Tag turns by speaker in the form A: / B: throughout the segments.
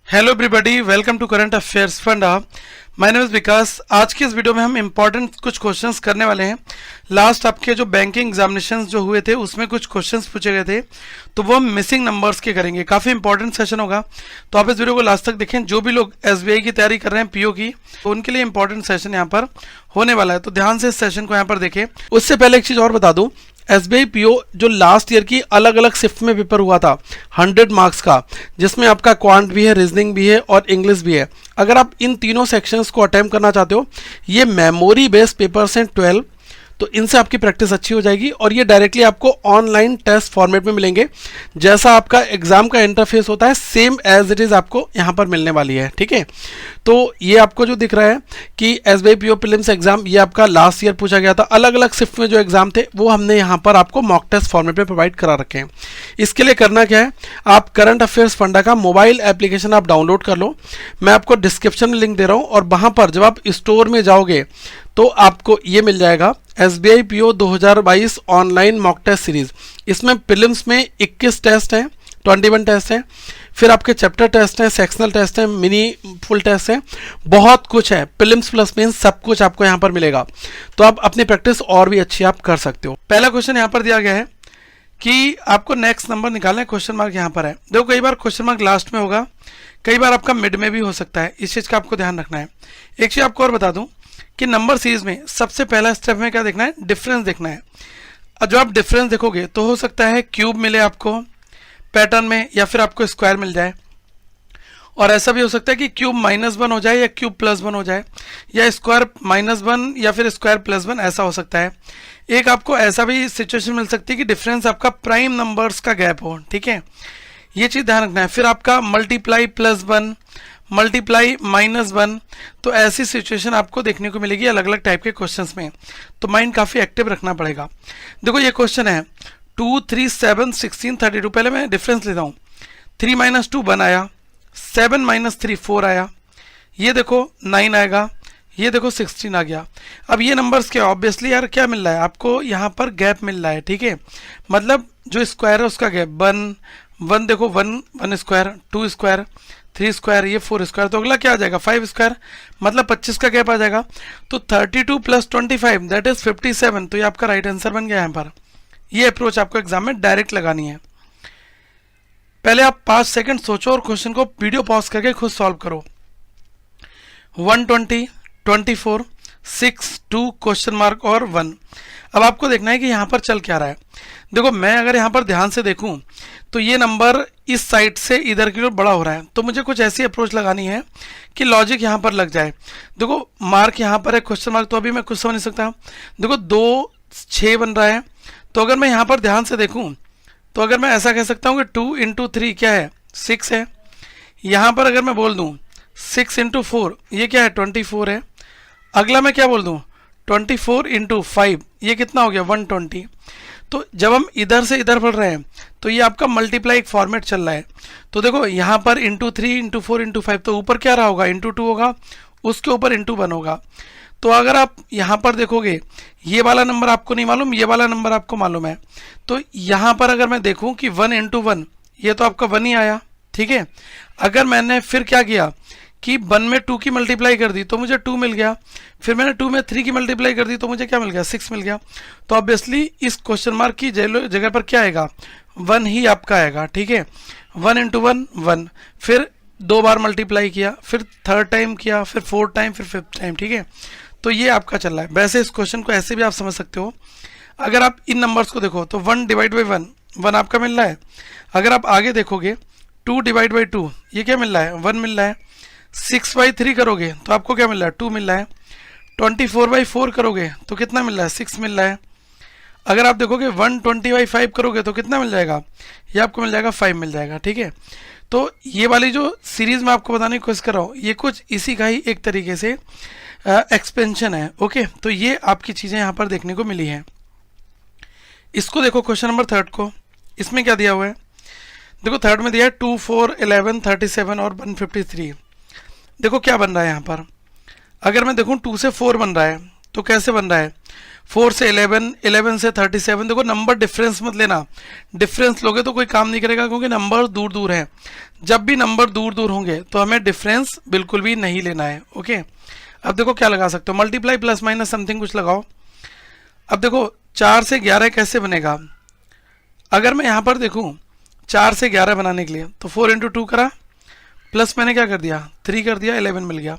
A: Hello everybody, welcome to current affairs फंडा। My name is Vikas. आज की इस वीडियो में हम इंपॉर्टेंट कुछ क्वेश्चंस करने वाले हैं। लास्ट आपके जो बैंकिंग एग्जामिनेशंस जो हुए थे उसमें कुछ क्वेश्चंस पूछे गए थे, तो वो हम मिसिंग नंबर्स के करेंगे। काफ़ी इंपॉर्टेंट सेशन होगा, तो आप इस वीडियो को लास्ट तक देखें। जो भी लोग एसबीआई की तैयारी कर रहे हैं पीओ की, तो उनके लिए इंपॉर्टेंट सेशन यहाँ पर होने वाला है, तो ध्यान से इस सेशन को यहाँ पर देखें। उससे पहले एक चीज़ और बता दूँ, एसबीआई पीओ जो लास्ट ईयर की अलग अलग शिफ्ट में पेपर हुआ था 100 मार्क्स का, जिसमें आपका क्वांट भी है, रीजनिंग भी है और इंग्लिश भी है। अगर आप इन तीनों सेक्शंस को अटेम्प्ट करना चाहते हो, ये मेमोरी बेस्ड पेपर्स हैं 12, तो इनसे आपकी प्रैक्टिस अच्छी हो जाएगी और ये डायरेक्टली आपको ऑनलाइन टेस्ट फॉर्मेट में मिलेंगे। जैसा आपका एग्जाम का इंटरफेस होता है सेम एज इट इज आपको यहाँ पर मिलने वाली है, ठीक है। तो ये आपको जो दिख रहा है कि एसबीआई पीओ प्रीलिम्स एग्जाम, ये आपका लास्ट ईयर पूछा गया था। अलग अलग शिफ्ट में जो एग्जाम थे वो हमने यहाँ पर आपको मॉक टेस्ट फॉर्मेट में प्रोवाइड करा रखे हैं। इसके लिए करना क्या है, आप करंट अफेयर्स फंडा का मोबाइल एप्लीकेशन आप डाउनलोड कर लो। मैं आपको डिस्क्रिप्शन में लिंक दे रहा हूँ, और वहाँ पर जब आप स्टोर में जाओगे तो आपको ये मिल जाएगा SBI PO 2022 online mock test series. इसमें प्रीलिम्स में 21 टेस्ट हैं, 21 टेस्ट हैं, फिर आपके चैप्टर टेस्ट हैं, सेक्शनल टेस्ट हैं, मिनी फुल टेस्ट हैं, बहुत कुछ है। प्रीलिम्स प्लस मेंस सब कुछ आपको यहाँ पर मिलेगा, तो आप अपनी प्रैक्टिस और भी अच्छी आप कर सकते हो। पहला क्वेश्चन यहाँ पर दिया गया है कि आपको नेक्स्ट नंबर निकालना है। क्वेश्चन मार्क यहाँ पर है। देखो, कई बार क्वेश्चन मार्क लास्ट में होगा, कई बार आपका मिड में भी हो सकता है। इस चीज़ का आपको ध्यान रखना है। एक चीज़ आपको और बता दूं कि नंबर सीरीज में सबसे पहला स्टेप में क्या देखना है, डिफरेंस देखना है। और जो आप डिफरेंस देखोगे तो हो सकता है क्यूब मिले आपको पैटर्न में, या फिर आपको स्क्वायर मिल जाए, और ऐसा भी हो सकता है कि क्यूब -1 हो जाए या क्यूब +1 हो जाए, या स्क्वायर -1 या फिर स्क्वायर +1, ऐसा हो सकता है। एक आपको ऐसा भी सिचुएशन मिल सकती है कि डिफरेंस आपका प्राइम नंबर्स का गैप हो, ठीक है, ये चीज़ ध्यान रखना है। फिर आपका मल्टीप्लाई +1, मल्टीप्लाई -1, तो ऐसी सिचुएशन आपको देखने को मिलेगी अलग अलग टाइप के क्वेश्चंस में, तो माइंड काफ़ी एक्टिव रखना पड़ेगा। देखो, ये क्वेश्चन है 2, 3, 7, 16, 32। पहले मैं डिफरेंस लेता हूँ। 3 - 2 1 आया, 7 - 3 4 आया, ये देखो 9 आएगा, ये देखो 16 आ गया। अब ये नंबर्स क्या, ऑब्वियसली यार क्या मिल रहा है आपको, यहाँ पर गैप मिल रहा है, ठीक है। मतलब जो स्क्वायर है उसका गैप 1 देखो, 1 स्क्वायर, 2 स्क्वायर, 3 स्क्वायर, ये 4 स्क्वायर, तो अगला क्या आ जाएगा 5 स्क्वायर, मतलब 25 का गैप आ जाएगा। तो 32 + 25 दैट इज 57, तो ये आपका राइट आंसर बन गया यहाँ पर। ये अप्रोच आपको एग्जाम में डायरेक्ट लगानी है। पहले आप 5 सेकंड सोचो और क्वेश्चन को वीडियो पॉज करके खुद सॉल्व करो। 120, 24, 6, 2 क्वेश्चन मार्क और 1। अब आपको देखना है कि यहाँ पर चल क्या रहा है। देखो, मैं अगर यहाँ पर ध्यान से देखूं तो ये नंबर इस साइड से इधर की ओर बड़ा हो रहा है, तो मुझे कुछ ऐसी अप्रोच लगानी है कि लॉजिक यहाँ पर लग जाए। देखो, मार्क यहाँ पर है क्वेश्चन मार्क, तो अभी मैं कुछ समझ नहीं सकता। देखो 2, 6 बन रहा है, तो अगर मैं यहाँ पर ध्यान से देखूं तो अगर मैं ऐसा कह सकता हूँ कि 2 × 3 क्या है, 6 है। यहाँ पर अगर मैं बोल दूँ 6 × 4 ये क्या है, 24 है। अगला मैं क्या बोल दूँ 24 × 5 ये कितना हो गया, 120। तो जब हम इधर से इधर बढ़ रहे हैं तो ये आपका मल्टीप्लाई एक फॉर्मेट चल रहा है। तो देखो यहाँ पर × 3 × 4 × 5, तो ऊपर क्या रहा होगा, × 2 होगा, उसके ऊपर × 1 होगा। तो अगर आप यहाँ पर देखोगे, ये वाला नंबर आपको नहीं मालूम, ये वाला नंबर आपको मालूम है, तो यहाँ पर अगर मैं देखूँ कि 1 × 1 ये तो आपका 1 ही आया, ठीक है। अगर मैंने फिर क्या किया कि 1 में 2 की मल्टीप्लाई कर दी तो मुझे 2 मिल गया, फिर मैंने 2 में 3 की मल्टीप्लाई कर दी तो मुझे क्या मिल गया, 6 मिल गया। तो ऑब्वियसली इस क्वेश्चन मार्क की जगह पर क्या आएगा, 1 ही आपका आएगा, ठीक है। 1 × 1 1, फिर 2 बार मल्टीप्लाई किया, फिर 3rd टाइम किया, फिर 4th टाइम, फिर 5th टाइम, ठीक है। तो ये आपका चल रहा है। वैसे इस क्वेश्चन को ऐसे भी आप समझ सकते हो। अगर आप इन नंबर्स को देखो तो 1 / 1 1 आपका मिल रहा है। अगर आप आगे देखोगे 2 / 2 ये क्या मिल रहा है, 1 मिल रहा है। 6/3 करोगे तो आपको क्या मिल रहा है, 2 मिल रहा है। 24/4 करोगे तो कितना मिल रहा है, 6 मिल रहा है। अगर आप देखोगे 120/5 करोगे तो कितना मिल जाएगा, ये आपको मिल जाएगा 5 मिल जाएगा, ठीक है। तो ये वाली जो सीरीज मैं आपको बताने की कोशिश कर रहा हूँ, ये कुछ इसी का ही एक तरीके से एक्सपेंशन है, ओके। तो ये आपकी चीज़ें यहाँ पर देखने को मिली हैं। इसको देखो क्वेश्चन नंबर 3 को, इसमें क्या दिया हुआ है। देखो 3rd में दिया है 2, 4, 11, 37 और 153। देखो क्या बन रहा है यहाँ पर। अगर मैं देखूँ 2 से 4 बन रहा है तो कैसे बन रहा है 4 से 11, 11 से 37। देखो नंबर डिफरेंस मत लेना, डिफरेंस लोगे तो कोई काम नहीं करेगा क्योंकि नंबर दूर दूर हैं। जब भी नंबर दूर दूर होंगे तो हमें डिफरेंस बिल्कुल भी नहीं लेना है। ओके, अब देखो क्या लगा सकते हो, मल्टीप्लाई प्लस माइनस समथिंग कुछ लगाओ। अब देखो 4 से 11 कैसे बनेगा, अगर मैं यहाँ पर देखूँ 4 से 11 बनाने के लिए तो 4 इंटू 2 करा, प्लस मैंने क्या कर दिया 3 कर दिया, 11 मिल गया।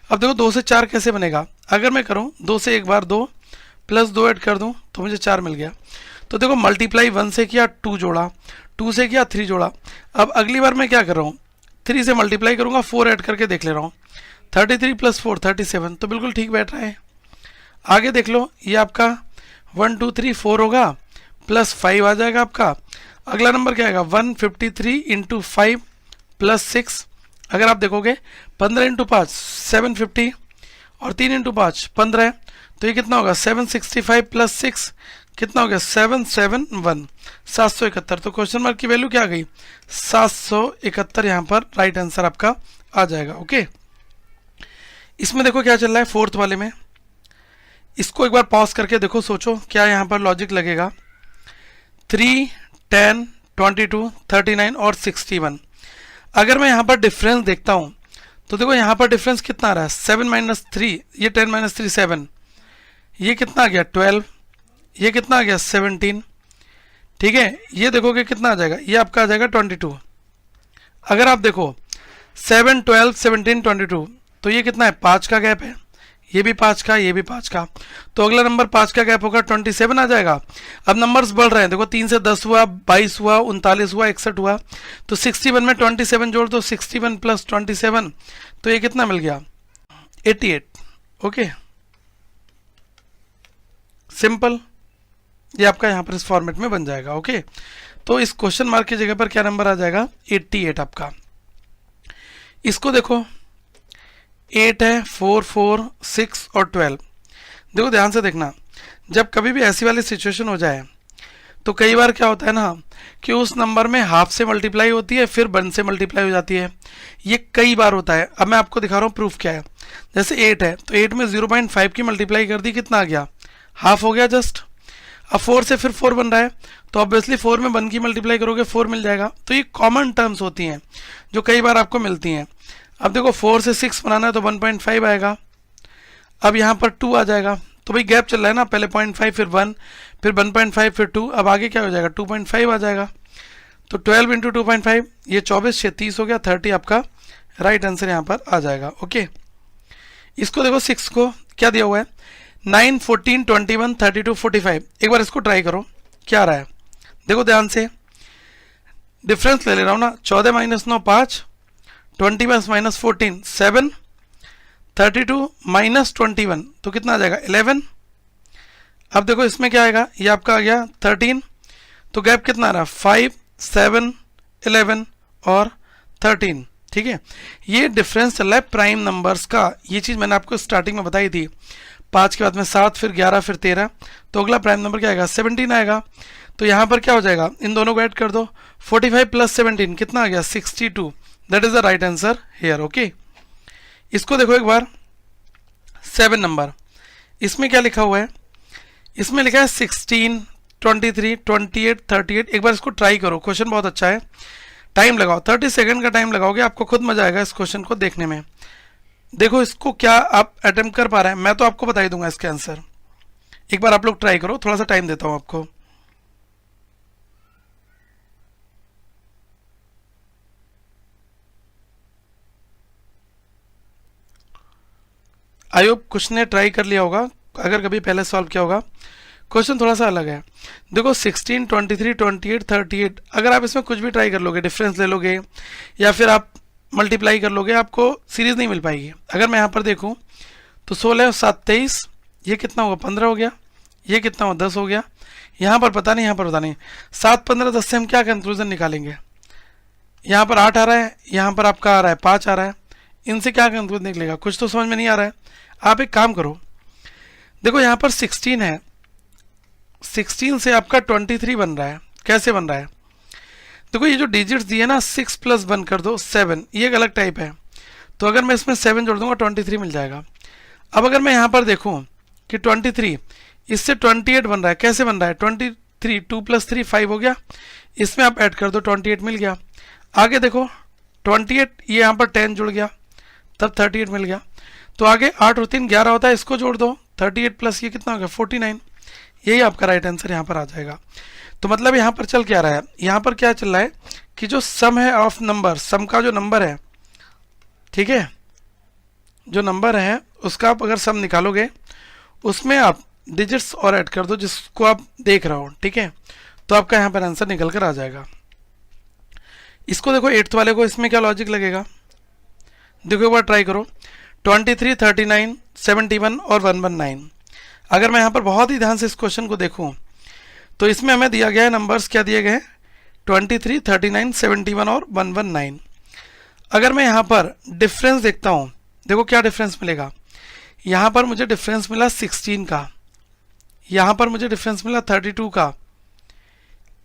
A: अब देखो 2 से 4 कैसे बनेगा, अगर मैं करूँ 2 से एक बार 2 प्लस 2 ऐड कर दूँ तो मुझे 4 मिल गया। तो देखो मल्टीप्लाई 1 से किया 2 जोड़ा, 2 से किया 3 जोड़ा। अब अगली बार मैं क्या कर रहा हूँ 3 से मल्टीप्लाई करूँगा, 4 ऐड करके देख ले रहा हूँ, 33 प्लस 4 37, तो बिल्कुल ठीक बैठ रहा है। आगे देख लो, ये आपका 1 2 3 4 होगा, प्लस 5 आ जाएगा आपका। अगला नंबर क्या आएगा 153 इंटू 5 प्लस 6। अगर आप देखोगे 15 इंटू 5 750 और 3 इंटू 5 15, तो ये कितना होगा 765 प्लस 6 कितना हो गया 771, 771। तो क्वेश्चन मार्क की वैल्यू क्या आ गई 771, यहाँ पर राइट आंसर आपका आ जाएगा। ओके, इसमें देखो क्या चल रहा है फोर्थ वाले में, इसको एक बार पॉज करके देखो, सोचो क्या यहाँ पर लॉजिक लगेगा। 3 10 22 39 और 61। अगर मैं यहाँ पर डिफरेंस देखता हूँ तो देखो यहाँ पर डिफरेंस कितना आ रहा है 7 माइनस 3, ये 10 माइनस 3 7, ये कितना आ गया 12, ये कितना आ गया 17। ठीक है, ये देखोगे कितना आ जाएगा, ये आपका आ जाएगा 22। अगर आप देखो 7 12 17 22, तो ये कितना है 5 का गैप है, ये भी 5 का, ये भी 5 का, तो अगला नंबर 5 का गैप होगा 27 आ जाएगा। अब नंबर्स बढ़ रहे हैं, देखो 3 से 10 हुआ, 22 हुआ, 39 हुआ, 61 हुआ, तो 61 में 27 जोड़ दो, 61 प्लस 27, तो ये कितना मिल गया 88। ओके, सिंपल, ये आपका यहाँ पर इस फॉर्मेट में बन जाएगा। ओके, तो इस क्वेश्चन मार्क की जगह पर क्या नंबर आ जाएगा 88 आपका। इसको देखो 8 है, 4 4 6 और 12। देखो ध्यान से देखना, जब कभी भी ऐसी वाली सिचुएशन हो जाए तो कई बार क्या होता है ना कि उस नंबर में हाफ से मल्टीप्लाई होती है फिर 1 से मल्टीप्लाई हो जाती है, ये कई बार होता है। अब मैं आपको दिखा रहा हूँ प्रूफ क्या है। जैसे 8 है तो 8 में 0.5 की मल्टीप्लाई कर दी, कितना आ गया हाफ हो गया जस्ट। अब 4 से फिर 4 बन रहा है तो ऑब्वियसली 4 में 1 की मल्टीप्लाई करोगे 4 मिल जाएगा। तो ये कॉमन टर्म्स होती हैं जो कई बार आपको मिलती हैं। अब देखो 4 से 6 बनाना है तो 1.5 आएगा, अब यहाँ पर 2 आ जाएगा, तो भाई गैप चल रहा है ना, पहले 0.5 फिर 1 फिर 1.5 फिर 2, अब आगे क्या हो जाएगा 2.5 आ जाएगा। तो 12 इंटू 2.5 ये 24 से 30 हो गया, 30 आपका राइट आंसर यहाँ पर आ जाएगा। ओके, इसको देखो 6 को क्या दिया हुआ है 9 14 21 32 45। एक बार इसको ट्राई करो क्या आ रहा है, देखो ध्यान से, डिफरेंस ले ले रहा हूँ ना, 14 माइनस 9 5, 20 माइनस 14 7, 32 माइनस 21 तो कितना आ जाएगा 11। अब देखो इसमें क्या आएगा, ये आपका आ गया 13, तो गैप कितना आ रहा है 5 7 11 और 13। ठीक है, ये डिफरेंस चल रहा है प्राइम नंबर्स का, ये चीज़ मैंने आपको स्टार्टिंग में बताई थी। 5 के बाद में 7 फिर 11 फिर 13, तो अगला प्राइम नंबर क्या आएगा 17 आएगा। तो यहाँ पर क्या हो जाएगा, इन दोनों को ऐड कर दो, 45 प्लस 17 कितना आ गया 62, that is the right answer here. Okay, इसको देखो एक बार 7 नंबर, इसमें क्या लिखा हुआ है, इसमें लिखा है 16 23 28 38। एक बार इसको ट्राई करो, क्वेश्चन बहुत अच्छा है, टाइम लगाओ, 30 सेकंड का टाइम लगाओगे, आपको खुद मजा आएगा इस क्वेश्चन को देखने में। देखो इसको क्या आप अटेम्प्ट कर पा रहे हैं, मैं तो आपको बता ही दूंगा इसके आंसर। एक बार आप लोग ट्राई करो, थोड़ा सा टाइम देता हूं आपको। आई होप कुछ ने ट्राई कर लिया होगा, अगर कभी पहले सॉल्व किया होगा। क्वेश्चन थोड़ा सा अलग है, देखो 16 23 28 38, अगर आप इसमें कुछ भी ट्राई कर लोगे, डिफरेंस ले लोगे या फिर आप मल्टीप्लाई कर लोगे, आपको सीरीज नहीं मिल पाएगी। अगर मैं यहाँ पर देखूँ तो 16 और 7 23, ये कितना होगा 15 हो गया, ये कितना होगा 10 हो गया, यहाँ पर पता नहीं, यहाँ पर पता नहीं, 7 15 10 से हम क्या कंक्लूजन निकालेंगे, यहाँ पर 8 आ रहा है, यहाँ पर आपका आ रहा है 5 आ रहा है, इनसे क्या कंक्लूजन निकलेगा, कुछ तो समझ में नहीं आ रहा है। आप एक काम करो, देखो यहाँ पर 16 है, 16 से आपका 23 बन रहा है, कैसे बन रहा है, देखो ये जो डिजिट्स दिए ना 6 प्लस 1 कर दो 7, ये एक अलग टाइप है, तो अगर मैं इसमें 7 जोड़ दूंगा 23 मिल जाएगा। अब अगर मैं यहाँ पर देखूँ कि 23, इससे 28 बन रहा है। कैसे बन रहा है? 23, 2 + 3 5 हो गया, इसमें आप ऐड कर दो, 28 मिल गया। आगे देखो 28, ये यहाँ पर 10 जुड़ गया, तब 38 मिल गया। तो आगे 8 और 3 11 होता है, इसको जोड़ दो, 38 प्लस ये कितना हो गया? 49। यही आपका राइट आंसर यहाँ पर आ जाएगा। तो मतलब यहाँ पर चल क्या रहा है? यहाँ पर क्या चल रहा है कि जो सम है ऑफ नंबर, सम का जो नंबर है, ठीक है, जो नंबर है उसका आप अगर सम निकालोगे उसमें आप डिजिट्स और ऐड कर दो जिसको आप देख रहे हो, ठीक है, तो आपका यहाँ पर आंसर निकल कर आ जाएगा। इसको देखो 8th वाले को, इसमें क्या लॉजिक लगेगा? देखो एक बार ट्राई करो, 23, 39, 71 और 119। अगर मैं यहाँ पर बहुत ही ध्यान से इस क्वेश्चन को देखूँ तो इसमें हमें दिया गया है नंबर्स, क्या दिए गए हैं? 23, 39, 71 और 119। अगर मैं यहाँ पर डिफरेंस देखता हूँ, देखो क्या डिफरेंस मिलेगा। यहाँ पर मुझे डिफरेंस मिला 16 का, यहाँ पर मुझे डिफरेंस मिला 32 का।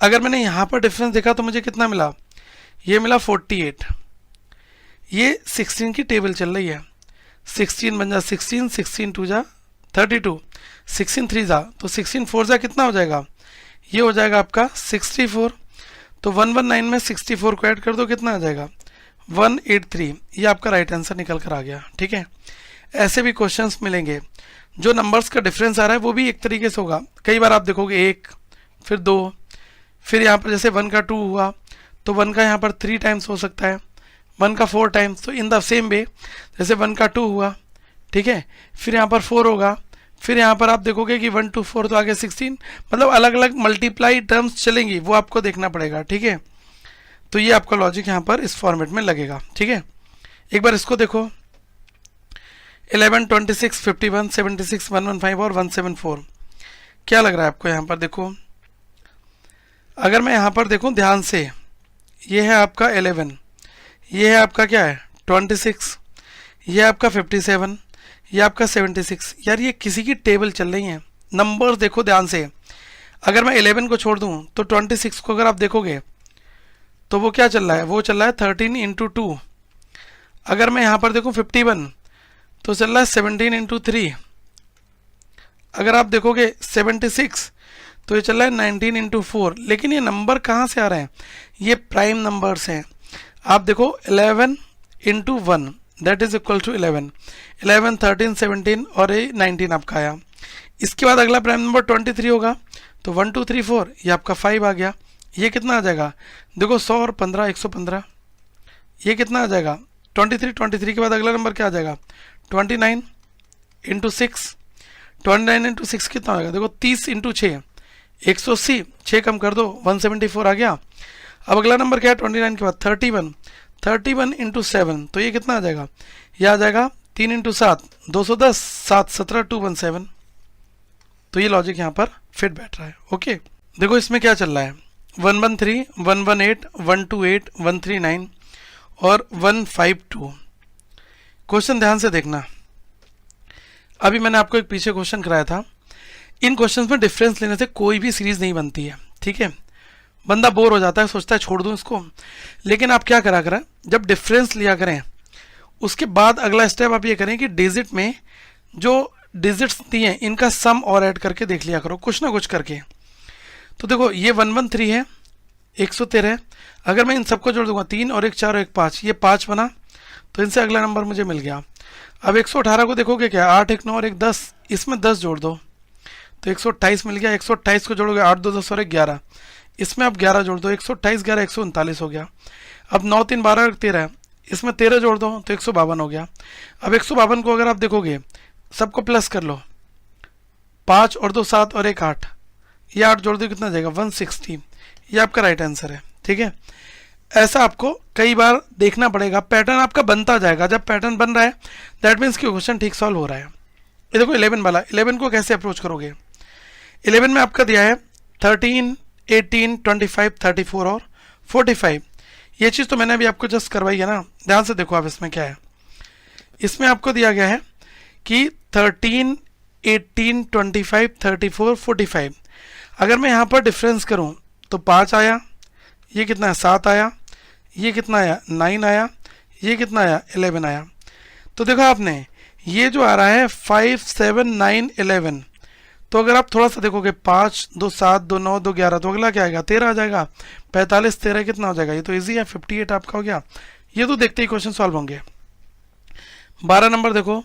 A: अगर मैंने यहाँ पर डिफरेंस देखा तो मुझे कितना मिला? ये मिला 48। ये 16 की टेबल चल रही है, 16 बन जा 16, 16 2 जा 32, 16 3 जा, तो 16 4 जा कितना हो जाएगा? ये हो जाएगा आपका 64। तो 119 में 64 को ऐड कर दो, कितना आ जाएगा? 183। ये आपका राइट आंसर निकल कर आ गया, ठीक है। ऐसे भी क्वेश्चंस मिलेंगे, जो नंबर्स का डिफरेंस आ रहा है वो भी एक तरीके से होगा। कई बार आप देखोगे 1, फिर 2, फिर यहाँ पर जैसे 1 का 2 हुआ तो 1 का यहाँ पर 3 टाइम्स हो सकता है, 1 का 4 टाइम्स। तो इन द सेम वे जैसे 1 का 2 हुआ, ठीक है, फिर यहाँ पर 4 होगा, फिर यहाँ पर आप देखोगे कि 1 2 4 तो आगे 16, मतलब अलग अलग मल्टीप्लाई टर्म्स चलेंगी, वो आपको देखना पड़ेगा, ठीक है। तो ये आपका लॉजिक यहाँ पर इस फॉर्मेट में लगेगा, ठीक है। एक बार इसको देखो, 11, 26, 51, 76, 115 और 174। क्या लग रहा है आपको यहाँ पर? देखो अगर मैं यहाँ पर देखूँ ध्यान से, ये है आपका 11, ये है आपका क्या है 26, ये आपका 57, ये आपका 76। यार ये किसी की टेबल चल रही है, नंबर्स देखो ध्यान से। अगर मैं 11 को छोड़ दूँ तो 26 को अगर आप देखोगे तो वो क्या चल रहा है? वो चल रहा है 13 × 2। अगर मैं यहाँ पर देखूँ 51 तो चल रहा है 17 × 3। अगर आप देखोगे 76 तो ये चल रहा है 19 × 4। लेकिन ये नंबर कहाँ से आ रहे हैं? ये प्राइम नंबर्स हैं। आप देखो 11 × 1 दैट इज इक्वल टू 11, 11, 13, 17 और ये 19 आपका आया। इसके बाद अगला प्राइम नंबर 23 होगा, तो 1 2 3 4 ये आपका 5 आ गया। ये कितना आ जाएगा? देखो 100 और 15 115। ये कितना आ जाएगा? 23, 23 के बाद अगला नंबर क्या आ जाएगा? 29 × 6, 29 × 6 कितना होगा? देखो 30 × 6 180, 6 कम कर दो 174 आ गया। अब अगला नंबर क्या है? 29 के बाद 31, 31 × 7 तो ये कितना आ जाएगा? ये आ जाएगा 3 × 7 210, 7 17 217। तो ये लॉजिक यहाँ पर फिट बैठ रहा है, ओके। देखो इसमें क्या चल रहा है? 113, 118, 128, 139 और 152। क्वेश्चन ध्यान से देखना। अभी मैंने आपको एक पीछे क्वेश्चन कराया था। इन क्वेश्चंस में डिफरेंस लेने से कोई भी सीरीज नहीं बनती है, ठीक है। बंदा बोर हो जाता है, सोचता है छोड़ दूं इसको। लेकिन आप क्या करा करें, जब डिफरेंस लिया करें उसके बाद अगला स्टेप आप ये करें कि डिजिट में जो डिजिट्स दिए हैं इनका सम और ऐड करके देख लिया करो, कुछ ना कुछ करके। तो देखो ये 113 है, 113 है। अगर मैं इन सबको जोड़ दूंगा 3 और 1 4 और 1 5, ये 5 बना, तो इनसे अगला नंबर मुझे मिल गया। अब 118 को देखोगे क्या? 8 1 9 और 1 10, इसमें 10 जोड़ दो तो 128 मिल गया। 128 को जोड़ोगे 8 2 10 और 1 11, इसमें आप 11 जोड़ दो, 128 11 139 हो गया। अब 9 3 12 और 13 है, इसमें 13 जोड़ दो तो 152 हो गया। अब 152 को अगर आप देखोगे सबको प्लस कर लो, 5 और 2 7 और 1 8, ये 8 जोड़ दो कितना जाएगा? 160। ये आपका राइट आंसर है, ठीक है। ऐसा आपको कई बार देखना पड़ेगा, पैटर्न आपका बनता जाएगा। जब पैटर्न बन रहा है दैट मीन्स कि क्वेश्चन ठीक सॉल्व हो रहा है। ये देखो 11 वाला, 11 को कैसे अप्रोच करोगे? 11 में आपका दिया है 13 18 25 34 और 45। ये चीज़ तो मैंने अभी आपको जस्ट करवाई है ना, ध्यान से देखो आप इसमें क्या है। इसमें आपको दिया गया है कि 13 18 25 34 45। अगर मैं यहाँ पर डिफरेंस करूँ तो 5 आया, ये कितना है? 7 आया, ये कितना आया? 9 आया, ये कितना आया? 11 आया। तो देखो आपने ये जो आ रहा है 5 7 9 11, तो अगर आप थोड़ा सा देखोगे 5 2 7 2 9 2 11, तो अगला क्या आएगा 13 आ जाएगा। 45 13 कितना हो जाएगा, ये तो इजी है, 58 आपका हो गया। ये तो देखते ही क्वेश्चन सॉल्व होंगे। 12 नंबर देखो,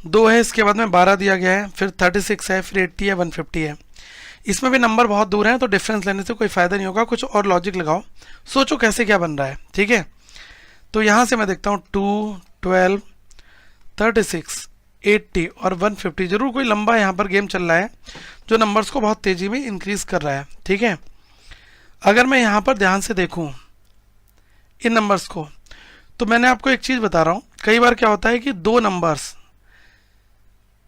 A: 2 है, इसके बाद में 12 दिया गया है, फिर 36 है, फिर 80 है, 150 है। इसमें भी नंबर बहुत दूर हैं, तो डिफरेंस लेने से कोई फायदा नहीं होगा, कुछ और लॉजिक लगाओ, सोचो कैसे क्या बन रहा है, ठीक है। तो यहाँ से मैं देखता हूँ 2 12 36 80 और 150, जरूर कोई लंबा यहाँ पर गेम चल रहा है जो नंबर्स को बहुत तेजी में इंक्रीज कर रहा है, ठीक है। अगर मैं यहाँ पर ध्यान से देखूँ इन नंबर्स को, तो मैंने आपको एक चीज़ बता रहा हूँ, कई बार क्या होता है कि दो नंबर्स,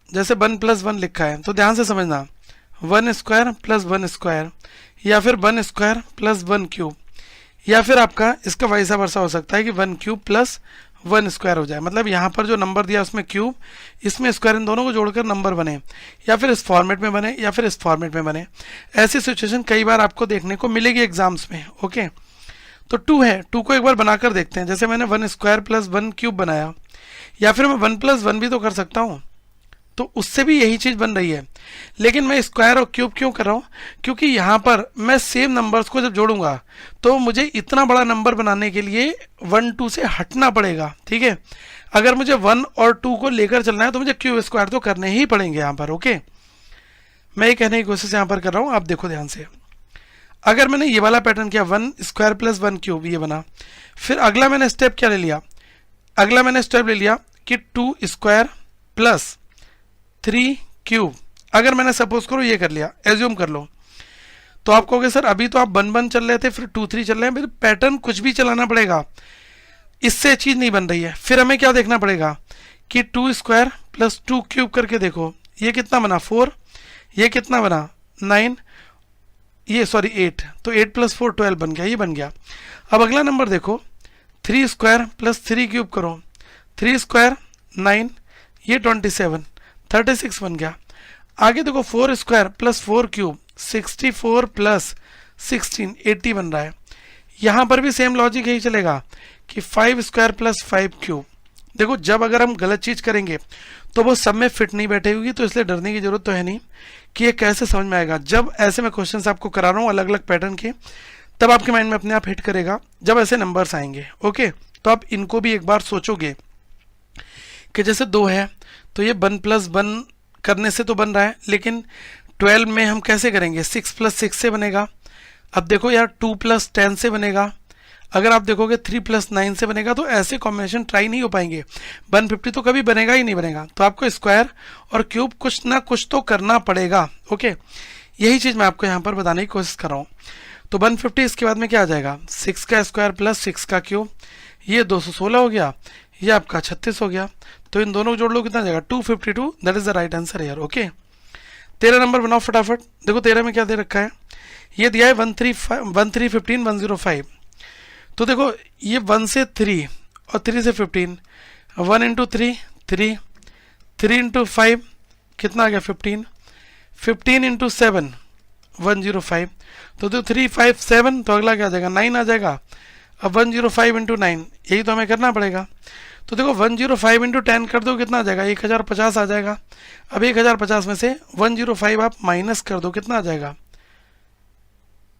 A: जैसे 1 + 1 लिखा है, तो ध्यान से समझना, 1 स्क्वायर प्लस 1 स्क्वायर, या फिर 1 स्क्वायर प्लस 1 क्यूब, या फिर आपका इसका वैसा वर्षा हो सकता है कि 1 क्यूब प्लस 1 स्क्वायर हो जाए। मतलब यहाँ पर जो नंबर दिया उसमें क्यूब, इसमें स्क्वायर, इन दोनों को जोड़कर नंबर बने, या फिर इस फॉर्मेट में बने या फिर इस फॉर्मेट में बने। ऐसी सिचुएशन कई बार आपको देखने को मिलेगी एग्जाम्स में, ओके। तो 2 है, 2 को एक बार बनाकर देखते हैं। जैसे मैंने 1 स्क्वायर प्लस 1 क्यूब बनाया, या फिर मैं 1 + 1 भी तो कर सकता हूँ, तो उससे भी यही चीज़ बन रही है। लेकिन मैं स्क्वायर और क्यूब क्यों कर रहा हूँ, क्योंकि यहाँ पर मैं सेम नंबर्स को जब जोड़ूंगा तो मुझे इतना बड़ा नंबर बनाने के लिए 1 2 से हटना पड़ेगा, ठीक है। अगर मुझे 1 और 2 को लेकर चलना है तो मुझे क्यूब स्क्वायर तो करने ही पड़ेंगे यहाँ पर, ओके। मैं ये कहने की कोशिश यहाँ पर कर रहा हूँ, आप देखो ध्यान से। अगर मैंने ये वाला पैटर्न किया, 1 स्क्वायर प्लस 1 क्यूब, ये बना, फिर अगला मैंने स्टेप क्या ले लिया, अगला मैंने स्टेप ले लिया कि 2 स्क्वायर प्लस 3 क्यूब। अगर मैंने सपोज करो ये कर लिया, एज्यूम कर लो, तो आप कहोगे सर अभी तो आप 1 1 चल रहे थे, फिर 2 3 चल रहे हैं, फिर पैटर्न कुछ भी चलाना पड़ेगा, इससे चीज़ नहीं बन रही है। फिर हमें क्या देखना पड़ेगा कि 2 स्क्वायर प्लस 2 क्यूब करके देखो, ये कितना बना 4, ये कितना बना 9, ये सॉरी 8, तो 8 + 4 12 बन गया, ये बन गया। अब अगला नंबर देखो, 3 स्क्वायर प्लस 3 क्यूब करो, 3 स्क्वायर 9, ये 27 36 बन गया। आगे देखो 4 स्क्वायर प्लस 4 क्यूब 64 प्लस 16 80 बन रहा है। यहाँ पर भी सेम लॉजिक यही चलेगा कि 5 स्क्वायर प्लस 5 क्यूब। देखो जब अगर हम गलत चीज़ करेंगे तो वो सब में फिट नहीं बैठेगी, तो इसलिए डरने की जरूरत तो है नहीं कि ये कैसे समझ में आएगा। जब ऐसे मैं क्वेश्चंस आपको करा रहा हूँ अलग अलग पैटर्न के, तब आपके माइंड में अपने आप हिट करेगा जब ऐसे नंबर्स आएंगे, ओके। तो आप इनको भी एक बार सोचोगे कि जैसे 2 है तो ये 1 + 1 करने से तो बन रहा है, लेकिन 12 में हम कैसे करेंगे, 6 + 6 से बनेगा। अब देखो यार 2 + 10 से बनेगा, अगर आप देखोगे 3 + 9 से बनेगा, तो ऐसे कॉम्बिनेशन ट्राई नहीं हो पाएंगे। 150 तो कभी बनेगा ही नहीं बनेगा, तो आपको स्क्वायर और क्यूब कुछ ना कुछ तो करना पड़ेगा, ओके। यही चीज़ मैं आपको यहाँ पर बताने की कोशिश कर रहा हूँ। तो 150 इसके बाद में क्या आ जाएगा, 6 का स्क्वायर प्लस 6 का क्यूब, ये 216 हो गया, ये आपका 36 हो गया। तो इन दोनों को जोड़ लो, कितना आ जाएगा 252, that is the right answer यार, ओके। 13 नंबर बनाओ फटाफट। देखो 13 में क्या दे रखा है, ये दिया है 1315 105। तो देखो ये 1 से 3 और 3 से 15, 1 × 3 3, 3 × 5 कितना आ गया 15, 15 × 7 105, तो 3 5 7, तो अगला क्या आ जाएगा 9 आ जाएगा। अब 105 × 9, यही तो हमें करना पड़ेगा। तो देखो 105 × 10 कर दो, कितना आ जाएगा 1050 आ जाएगा। अब 1050 में से 105 आप माइनस कर दो, कितना आ जाएगा,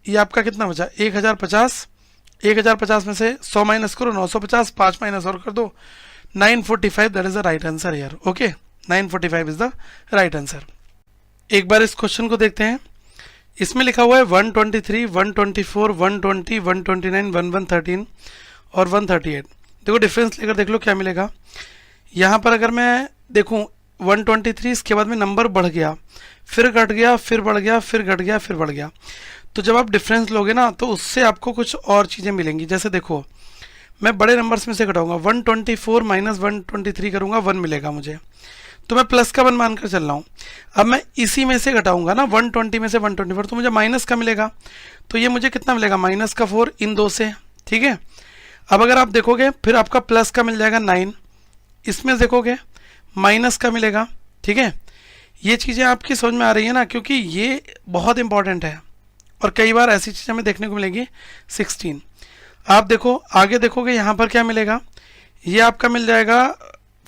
A: ये आपका कितना बचा 1050, 1050 में से 100 माइनस करो 950, 5 माइनस और कर दो 945, that is the right answer यार, okay. 945 is the right answer. एक बार इस क्वेश्चन को देखते हैं। इसमें लिखा हुआ है 123 124 120 129 1113 और 138। देखो डिफरेंस लेकर देख लो क्या मिलेगा। यहाँ पर अगर मैं देखूँ 123, इसके बाद में नंबर बढ़ गया, फिर घट गया, फिर बढ़ गया, फिर घट गया, फिर बढ़ गया। तो जब आप डिफरेंस लोगे ना तो उससे आपको कुछ और चीज़ें मिलेंगी। जैसे देखो मैं बड़े नंबर्स में से घटाऊंगा, 124 माइनस 123 करूँगा, 1 मिलेगा मुझे, तो मैं प्लस का 1 मानकर चल रहा हूँ। अब मैं इसी में से घटाऊंगा ना 120 में से 124, तो मुझे माइनस का मिलेगा, तो ये मुझे कितना मिलेगा -4 इन 2 से, ठीक है। अब अगर आप देखोगे फिर आपका प्लस का मिल जाएगा 9, इसमें देखोगे माइनस का मिलेगा, ठीक है। ये चीज़ें आपकी समझ में आ रही है ना, क्योंकि ये बहुत इंपॉर्टेंट है और कई बार ऐसी चीज़ें हमें देखने को मिलेगी। 16 आप देखो आगे देखोगे यहाँ पर क्या मिलेगा, ये आपका मिल जाएगा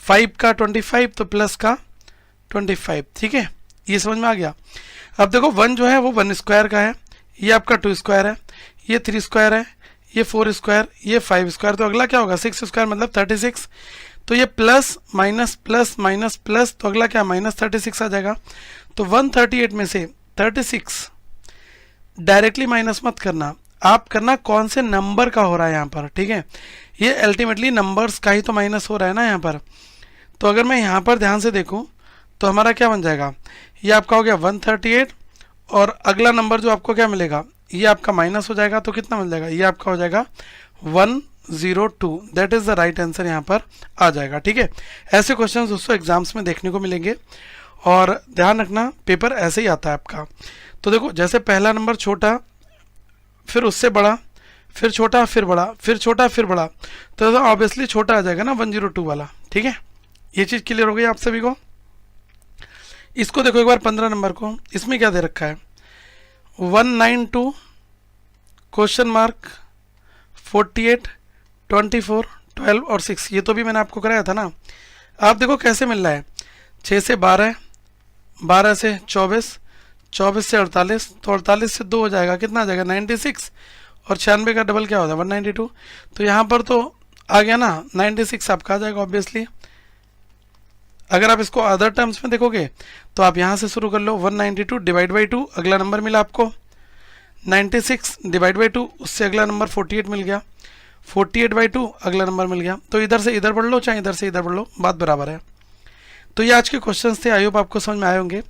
A: 5 का 25 तो प्लस का 25, ठीक है, ये समझ में आ गया। अब देखो 1 जो है वो 1 स्क्वायर का है, ये आपका 2 स्क्वायर है, ये 3 स्क्वायर है, ये 4 स्क्वायर, ये 5 स्क्वायर, तो अगला क्या होगा 6 स्क्वायर मतलब 36। तो ये plus minus plus minus plus, तो अगला क्या माइनस 36 आ जाएगा। तो 138 में से 36 डायरेक्टली माइनस मत करना, आप करना कौन से नंबर का हो रहा है यहाँ पर, ठीक है, ये अल्टीमेटली नंबर्स का ही तो माइनस हो रहा है ना यहाँ पर। तो अगर मैं यहाँ पर ध्यान से देखूँ तो हमारा क्या बन जाएगा, ये आपका हो गया 138 और अगला नंबर जो आपको क्या मिलेगा, ये आपका माइनस हो जाएगा, तो कितना मिल जाएगा, ये आपका हो जाएगा 102। That is the right answer यहाँ पर आ जाएगा, ठीक है। ऐसे क्वेश्चंस दोस्तों एग्जाम्स में देखने को मिलेंगे और ध्यान रखना पेपर ऐसे ही आता है आपका। तो देखो जैसे पहला नंबर छोटा, फिर उससे बड़ा, फिर छोटा, फिर बड़ा, फिर छोटा, फिर बड़ा, तो ऑब्वियसली छोटा आ जाएगा ना 102 वाला, ठीक है। ये चीज़ क्लियर हो गई आप सभी को। इसको देखो एक बार 15 नंबर को, इसमें क्या दे रखा है 192 क्वेश्चन मार्क 48 24 12 और 6, ये तो भी मैंने आपको कराया था ना। आप देखो कैसे मिल रहा है, 6 से 12, 12 से 24, 24 से 48, तो 48 से 2 हो जाएगा, कितना आ जाएगा 96, और 96 का डबल क्या होता है 192, तो यहाँ पर तो आ गया ना 96 आपका आ जाएगा ऑब्वियसली। अगर आप इसको अदर टर्म्स में देखोगे तो आप यहाँ से शुरू कर लो, 192 डिवाइड बाई 2 अगला नंबर मिला आपको, 96 डिवाइड बाई 2 उससे अगला नंबर 48 मिल गया, 48 बाई 2 अगला नंबर मिल गया। तो इधर से इधर पढ़ लो चाहे इधर से इधर पढ़ लो, बात बराबर है। तो ये आज के क्वेश्चंस थे, आई होप आपको समझ में आए होंगे।